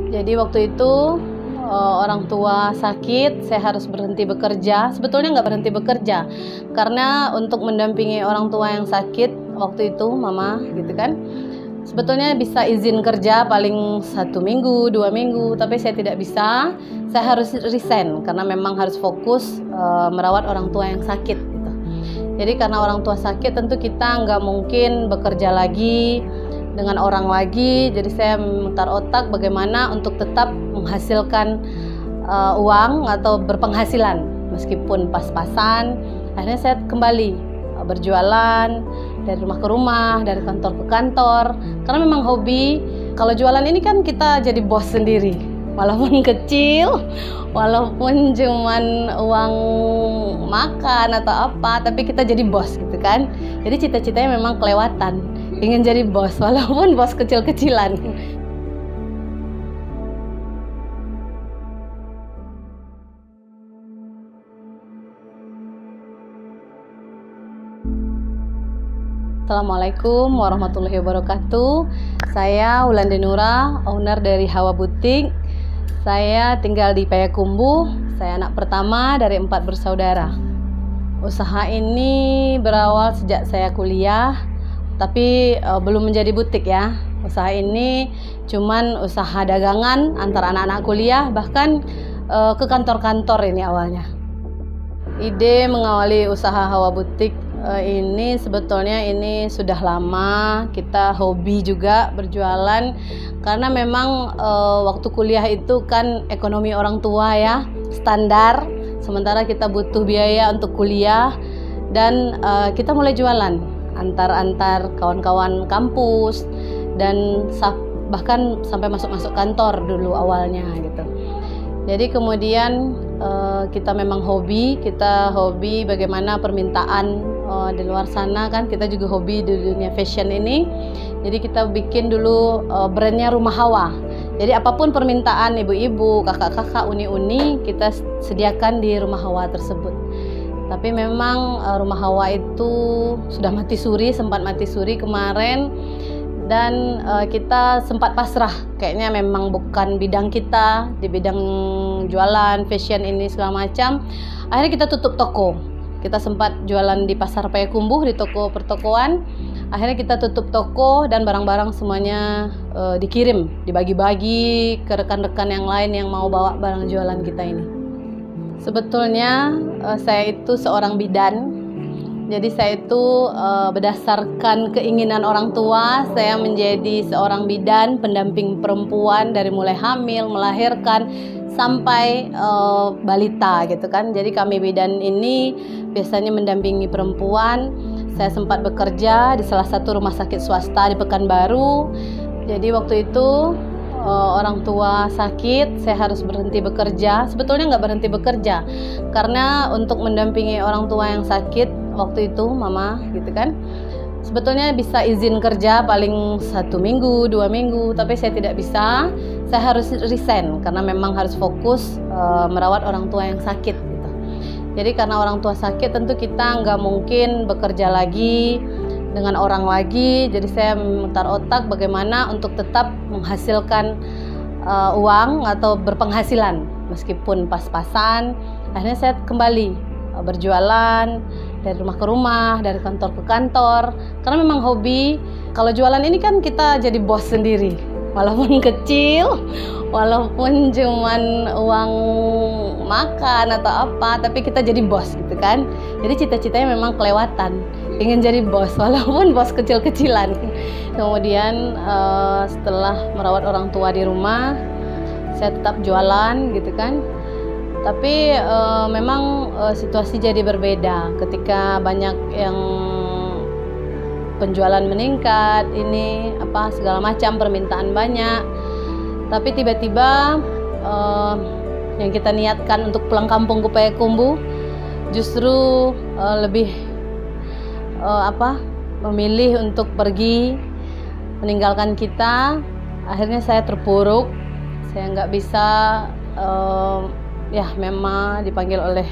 Jadi waktu itu orang tua sakit, saya harus berhenti bekerja. Sebetulnya nggak berhenti bekerja, karena untuk mendampingi orang tua yang sakit waktu itu, mama gitu kan. Sebetulnya bisa izin kerja paling 1 minggu, 2 minggu, tapi saya tidak bisa. Saya harus resign karena memang harus fokus merawat orang tua yang sakit. Gitu. Jadi karena orang tua sakit, tentu kita nggak mungkin bekerja lagi dengan orang lagi. Jadi saya memutar otak bagaimana untuk tetap menghasilkan uang atau berpenghasilan meskipun pas-pasan. Akhirnya saya kembali berjualan dari rumah ke rumah, dari kantor ke kantor, karena memang hobi. Kalau jualan ini kan kita jadi bos sendiri, walaupun kecil, walaupun cuman uang makan atau apa, tapi kita jadi bos gitu kan. Jadi cita-citanya memang kelewatan, ingin jadi bos walaupun bos kecil-kecilan. Assalamualaikum warahmatullahi wabarakatuh. Saya Wulandari Nura, owner dari Hawa Butik. Saya tinggal di Payakumbuh. Saya anak pertama dari 4 bersaudara. Usaha ini berawal sejak saya kuliah, tapi belum menjadi butik ya. Usaha ini cuman usaha dagangan antar anak-anak kuliah, bahkan ke kantor-kantor ini awalnya. Ide mengawali usaha Hawa Butik ini sebetulnya ini sudah lama. Kita hobi juga berjualan karena memang waktu kuliah itu kan ekonomi orang tua ya standar, sementara kita butuh biaya untuk kuliah, dan kita mulai jualan antar kawan-kawan kampus dan bahkan sampai masuk kantor dulu awalnya gitu. Jadi kemudian kita memang hobi bagaimana permintaan di luar sana kan. Kita juga hobi di dunia fashion ini. Jadi kita bikin dulu brandnya Rumah Hawa. Jadi apapun permintaan ibu-ibu, kakak-kakak, uni-uni, kita sediakan di Rumah Hawa tersebut. Tapi memang Rumah Hawa itu sudah sempat mati suri kemarin. Dan kita sempat pasrah, kayaknya memang bukan bidang kita, di bidang jualan, fashion ini segala macam. Akhirnya kita tutup toko. Kita sempat jualan di pasar Payakumbuh, di toko pertokoan. Akhirnya kita tutup toko dan barang-barang semuanya dikirim, dibagi-bagi ke rekan-rekan yang lain yang mau bawa barang jualan kita ini. Sebetulnya saya itu seorang bidan. Jadi saya itu berdasarkan keinginan orang tua, saya menjadi seorang bidan, pendamping perempuan dari mulai hamil, melahirkan, sampai balita gitu kan. Jadi kami bidan ini biasanya mendampingi perempuan. Saya sempat bekerja di salah satu rumah sakit swasta di Pekanbaru. Jadi waktu itu orang tua sakit, saya harus berhenti bekerja. Sebetulnya nggak berhenti bekerja, karena untuk mendampingi orang tua yang sakit waktu itu, mama gitu kan. Sebetulnya bisa izin kerja paling 1 minggu, 2 minggu, tapi saya tidak bisa. Saya harus resign karena memang harus fokus merawat orang tua yang sakit gitu. Jadi karena orang tua sakit, tentu kita nggak mungkin bekerja lagi dengan orang lagi. Jadi saya memutar otak bagaimana untuk tetap menghasilkan uang atau berpenghasilan meskipun pas-pasan. Akhirnya saya kembali berjualan dari rumah ke rumah, dari kantor ke kantor, karena memang hobi. Kalau jualan ini kan kita jadi bos sendiri, walaupun kecil, walaupun cuman uang makan atau apa, tapi kita jadi bos gitu kan. Jadi cita-citanya memang kelewatan, ingin jadi bos walaupun bos kecil-kecilan. Kemudian setelah merawat orang tua di rumah, saya tetap jualan gitu kan. Tapi memang situasi jadi berbeda ketika banyak yang penjualan meningkat, ini apa segala macam permintaan banyak. Tapi tiba-tiba yang kita niatkan untuk pulang kampung ke Payakumbuh justru lebih memilih untuk pergi meninggalkan kita. Akhirnya saya terpuruk, saya nggak bisa. Memang dipanggil oleh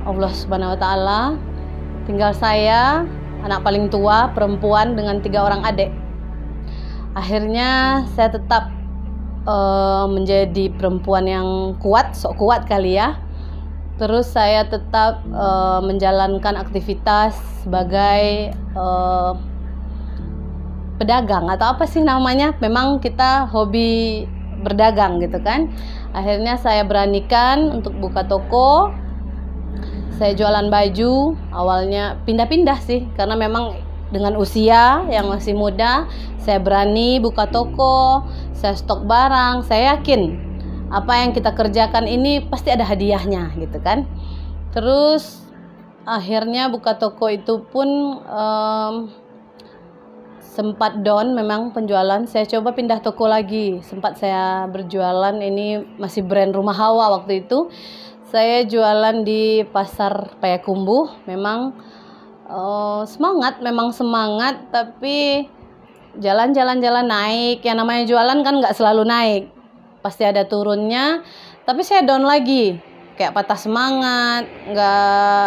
Allah Subhanahu wa Ta'ala. Tinggal saya, anak paling tua, perempuan dengan 3 orang adik. Akhirnya saya tetap menjadi perempuan yang kuat, sok kuat kali ya. Terus saya tetap menjalankan aktivitas sebagai pedagang atau apa sih namanya, memang kita hobi berdagang gitu kan. Akhirnya saya beranikan untuk buka toko. Saya jualan baju, awalnya pindah-pindah sih, karena memang dengan usia yang masih muda, saya berani buka toko, saya stok barang, saya yakin apa yang kita kerjakan ini pasti ada hadiahnya gitu kan. Terus akhirnya buka toko itu pun sempat down memang penjualan. Saya coba pindah toko lagi, sempat saya berjualan, ini masih brand Rumah Hawa waktu itu. Saya jualan di pasar Payakumbuh. Memang memang semangat, tapi jalan naik. Yang namanya jualan kan nggak selalu naik, pasti ada turunnya. Tapi saya down lagi, kayak patah semangat, nggak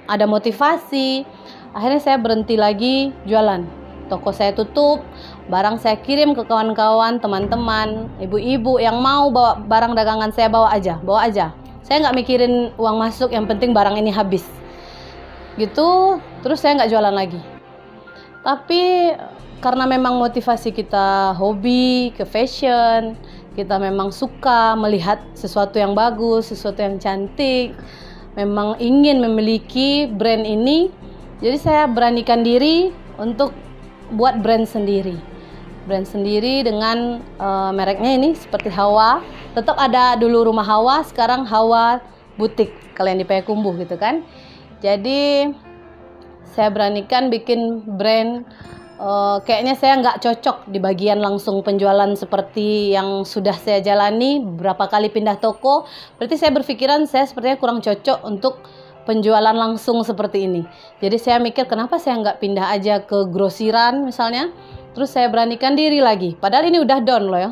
ada motivasi. Akhirnya saya berhenti lagi jualan. Toko saya tutup, barang saya kirim ke kawan-kawan, teman-teman, ibu-ibu yang mau bawa barang dagangan saya, bawa aja. Saya nggak mikirin uang masuk, yang penting barang ini habis gitu. Terus saya nggak jualan lagi. Tapi karena memang motivasi kita hobi ke fashion, kita memang suka melihat sesuatu yang bagus, sesuatu yang cantik, memang ingin memiliki brand ini. Jadi saya beranikan diri untuk buat brand sendiri dengan mereknya ini seperti Hawa. Tetap ada dulu Rumah Hawa, sekarang Hawa Butik, kalian di Payakumbuh gitu kan. Jadi saya beranikan bikin brand. Kayaknya saya nggak cocok di bagian langsung penjualan seperti yang sudah saya jalani berapa kali pindah toko. Berarti saya berpikiran saya sepertinya kurang cocok untuk penjualan langsung seperti ini. Jadi saya mikir, kenapa saya nggak pindah aja ke grosiran misalnya. Terus saya beranikan diri lagi, padahal ini udah down loh ya,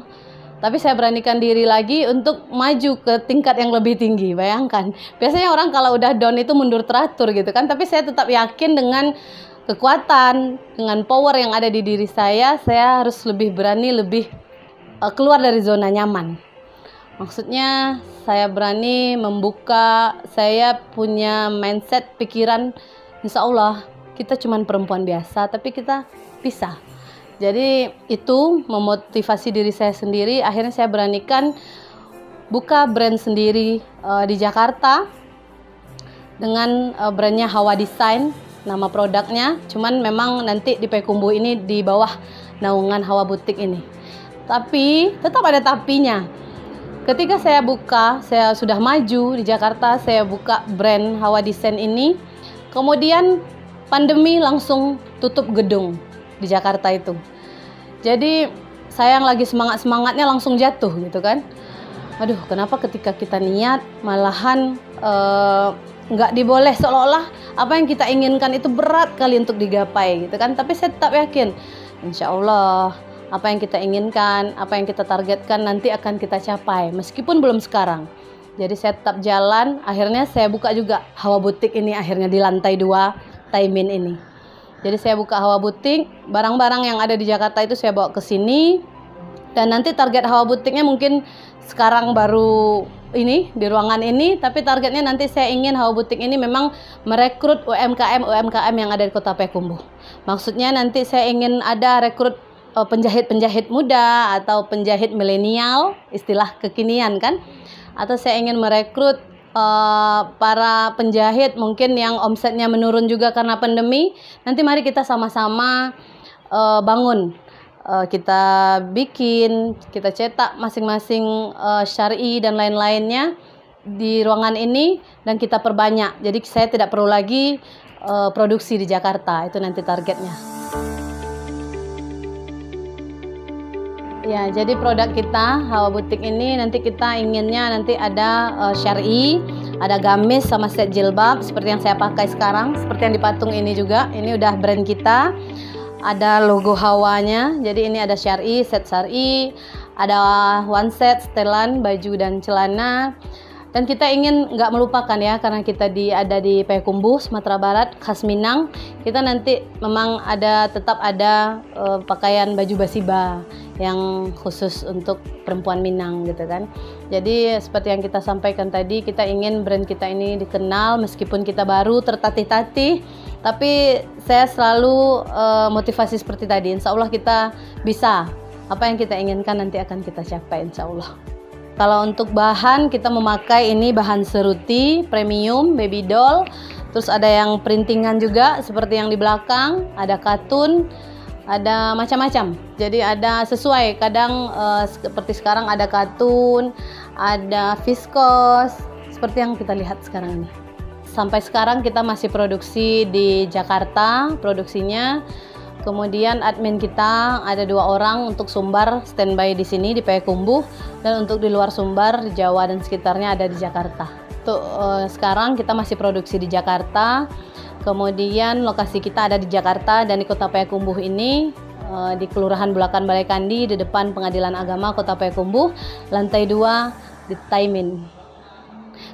tapi saya beranikan diri lagi untuk maju ke tingkat yang lebih tinggi. Bayangkan, biasanya orang kalau udah down itu mundur teratur gitu kan. Tapi saya tetap yakin dengan kekuatan, dengan power yang ada di diri saya harus lebih berani, lebih keluar dari zona nyaman. Maksudnya saya berani membuka, saya punya mindset, pikiran, insya Allah kita cuma perempuan biasa, tapi kita bisa. Jadi itu memotivasi diri saya sendiri. Akhirnya saya beranikan buka brand sendiri di Jakarta dengan brandnya Hawa Design, nama produknya. Cuman memang nanti di Payakumbuh ini di bawah naungan Hawa Butik ini. Tapi tetap ada tapinya. Ketika saya buka, saya sudah maju di Jakarta, saya buka brand Hawa Design ini. Kemudian pandemi langsung tutup gedung di Jakarta itu. Jadi saya yang lagi semangat-semangatnya langsung jatuh gitu kan. Aduh, kenapa ketika kita niat malahan nggak diboleh, seolah-olah apa yang kita inginkan itu berat kali untuk digapai gitu kan. Tapi saya tetap yakin, insya Allah apa yang kita inginkan, apa yang kita targetkan nanti akan kita capai, meskipun belum sekarang. Jadi saya tetap jalan. Akhirnya saya buka juga Hawa Butik ini, akhirnya di lantai 2 Taimin ini. Jadi saya buka Hawa Butik, barang-barang yang ada di Jakarta itu saya bawa ke sini. Dan nanti target Hawa Butiknya mungkin sekarang baru ini di ruangan ini, tapi targetnya nanti saya ingin Hawa Butik ini memang merekrut UMKM yang ada di Kota Payakumbuh. Maksudnya nanti saya ingin ada rekrut penjahit-penjahit muda atau penjahit milenial, istilah kekinian kan. Atau saya ingin merekrut para penjahit mungkin yang omsetnya menurun juga karena pandemi. Nanti mari kita sama-sama bangun, kita bikin, kita cetak masing-masing syar'i dan lain-lainnya di ruangan ini dan kita perbanyak. Jadi saya tidak perlu lagi produksi di Jakarta, itu nanti targetnya. Ya, jadi produk kita Hawa Butik ini nanti kita inginnya nanti ada syar'i, ada gamis sama set jilbab seperti yang saya pakai sekarang, seperti yang di patung ini juga. Ini udah brand kita, ada logo Hawanya. Jadi ini ada syar'i, set syar'i, ada one set setelan baju dan celana. Dan kita ingin nggak melupakan ya, karena kita ada di Payakumbuh, Sumatera Barat, khas Minang. Kita nanti memang tetap ada pakaian baju basiba. yang khusus untuk perempuan Minang gitu kan. Jadi seperti yang kita sampaikan tadi, kita ingin brand kita ini dikenal meskipun kita baru tertatih-tatih, tapi saya selalu motivasi seperti tadi, insya Allah kita bisa, apa yang kita inginkan nanti akan kita capai insya Allah. Kalau untuk bahan, kita memakai ini bahan seruti premium baby doll. Terus ada yang printingan juga seperti yang di belakang, ada katun, ada macam-macam. Jadi ada sesuai, kadang seperti sekarang ada katun, ada viskos, seperti yang kita lihat sekarang ini. Sampai sekarang kita masih produksi di Jakarta produksinya. Kemudian admin kita ada 2 orang untuk Sumbar standby di sini di Payakumbuh, dan untuk di luar Sumbar, di Jawa dan sekitarnya ada di Jakarta. Untuk sekarang kita masih produksi di Jakarta, kemudian lokasi kita ada di Jakarta dan di Kota Payakumbuh ini di Kelurahan Bulakan Balai Kandi di depan Pengadilan Agama Kota Payakumbuh, lantai 2 di Taimin.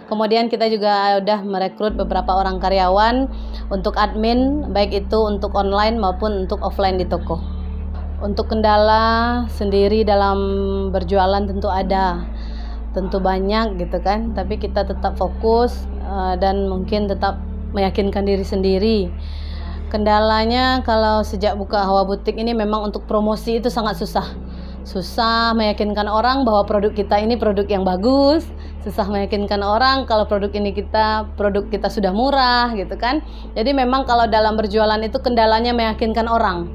Kemudian kita juga udah merekrut beberapa orang karyawan untuk admin, baik itu untuk online maupun untuk offline di toko. Untuk kendala sendiri dalam berjualan tentu banyak gitu kan, tapi kita tetap fokus dan mungkin tetap meyakinkan diri sendiri. Kendalanya kalau sejak buka Hawa Butik ini memang untuk promosi itu sangat susah meyakinkan orang bahwa produk kita ini produk yang bagus, susah meyakinkan orang kalau produk kita sudah murah gitu kan. Jadi memang kalau dalam berjualan itu kendalanya meyakinkan orang,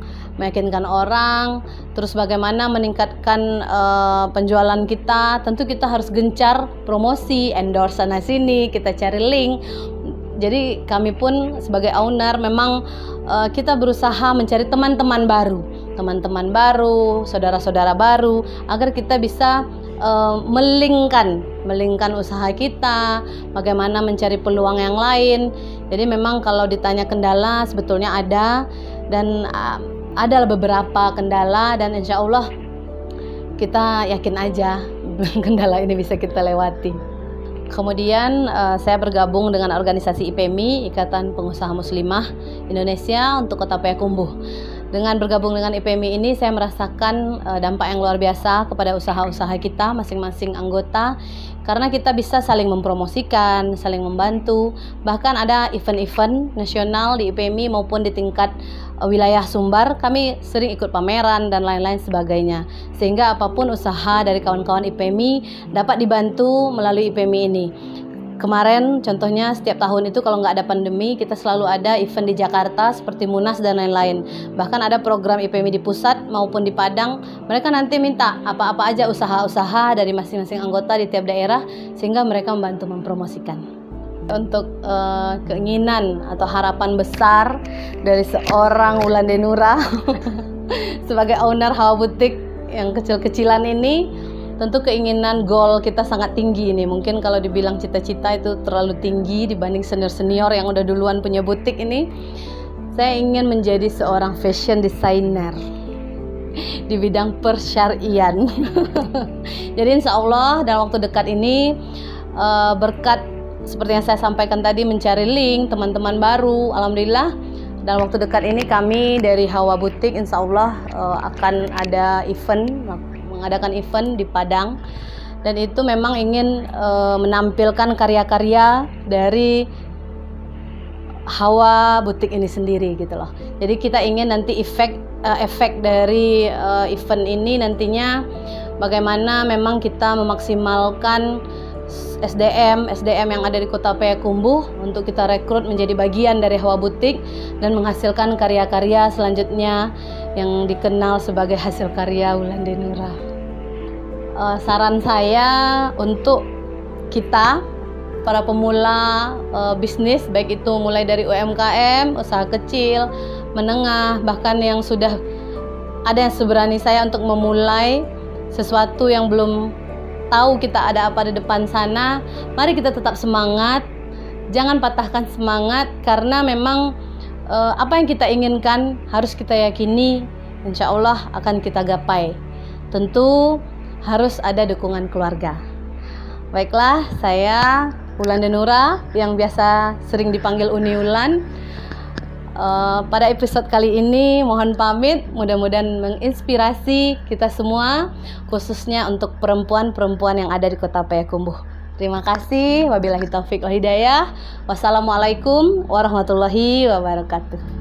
terus bagaimana meningkatkan penjualan kita. Tentu kita harus gencar promosi, endorse sana sini, kita cari link. Jadi kami pun sebagai owner memang kita berusaha mencari teman-teman baru, saudara-saudara baru, agar kita bisa melingkan usaha kita, bagaimana mencari peluang yang lain. Jadi memang kalau ditanya kendala sebetulnya ada, dan ada beberapa kendala, dan insya Allah kita yakin aja kendala ini bisa kita lewati. Kemudian saya bergabung dengan organisasi IPMI, Ikatan Pengusaha Muslimah Indonesia untuk Kota Payakumbuh. Dengan bergabung dengan IPMI ini saya merasakan dampak yang luar biasa kepada usaha-usaha kita masing-masing anggota, karena kita bisa saling mempromosikan, saling membantu. Bahkan ada event-event nasional di IPMI maupun di tingkat wilayah Sumbar, kami sering ikut pameran dan lain-lain sebagainya, sehingga apapun usaha dari kawan-kawan IPMI dapat dibantu melalui IPMI ini. Kemarin contohnya setiap tahun itu kalau nggak ada pandemi, kita selalu ada event di Jakarta seperti Munas dan lain-lain. Bahkan ada program IPMI di pusat maupun di Padang, mereka nanti minta apa-apa aja usaha-usaha dari masing-masing anggota di tiap daerah, sehingga mereka membantu mempromosikan. Untuk keinginan atau harapan besar dari seorang Wulande Nura sebagai owner Hawa Butik yang kecil-kecilan ini, tentu keinginan goal kita sangat tinggi ini. Mungkin kalau dibilang cita-cita itu terlalu tinggi dibanding senior-senior yang udah duluan punya butik ini. Saya ingin menjadi seorang fashion designer di bidang persyarian. Jadi insya Allah dalam waktu dekat ini, berkat seperti yang saya sampaikan tadi, mencari link teman-teman baru, alhamdulillah dalam waktu dekat ini kami dari Hawa Butik insya Allah akan ada mengadakan event di Padang, dan itu memang ingin menampilkan karya-karya dari Hawa Butik ini sendiri gitu loh. Jadi kita ingin nanti efek dari event ini nantinya bagaimana memang kita memaksimalkan SDM yang ada di Kota Payakumbuh untuk kita rekrut menjadi bagian dari Hawa Butik dan menghasilkan karya-karya selanjutnya yang dikenal sebagai hasil karya Wulande Nura. Saran saya untuk kita para pemula bisnis, baik itu mulai dari UMKM, usaha kecil, menengah, bahkan yang sudah ada yang seberani saya untuk memulai sesuatu yang belum tahu kita ada apa di depan sana. Mari kita tetap semangat, jangan patahkan semangat, karena memang apa yang kita inginkan harus kita yakini, insya Allah akan kita gapai. Tentu harus ada dukungan keluarga. Baiklah, saya Wulande Nura yang biasa sering dipanggil Uni Wulan. Pada episode kali ini mohon pamit, mudah-mudahan menginspirasi kita semua, khususnya untuk perempuan-perempuan yang ada di Kota Payakumbuh. Terima kasih. Wabillahi taufik wal hidayah. Wassalamualaikum warahmatullahi wabarakatuh.